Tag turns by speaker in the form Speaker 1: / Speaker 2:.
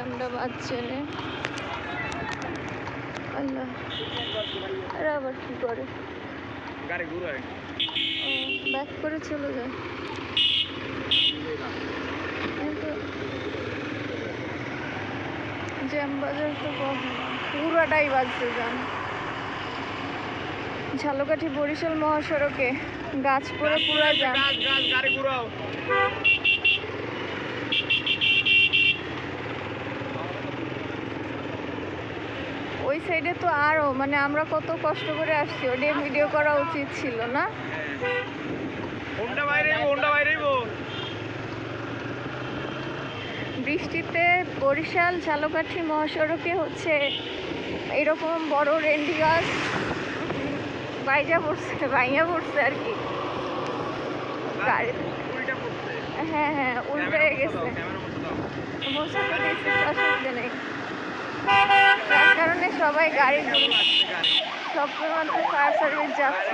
Speaker 1: জ্যামটা বাজছে রে আল্লাহ। এরা আবার কি করে?
Speaker 2: গাড়ি ঘুরায়
Speaker 1: ব্যাক করে চলে যায়। জ্যাম বাজার তো কথা না, পুরাটাই বাজছে জ্যাম। ঝালকাঠি বরিশাল মহাসড়কে গাছ পড়ে পুরা জ্যাম।
Speaker 2: গাড়ি ঘুরাও।
Speaker 1: ওই সাইডে তো আরো মানে আমরা কত কষ্ট করে আসছি, ওটা ভিডিও করা উচিত ছিল না? বৃষ্টিতে বরিশাল ঝালকাঠি মহাসড়কে হচ্ছে এরকম বড় রেন্ডি গাছ ভাইঙা পড়ছে আর কি। গাড়ি হ্যাঁ হ্যাঁ উল্টে গেছে, অসুবিধা নেই। তার কারণে সবাই গাড়ি সব মাত্র ফায়ার সার্ভিস যাচ্ছে।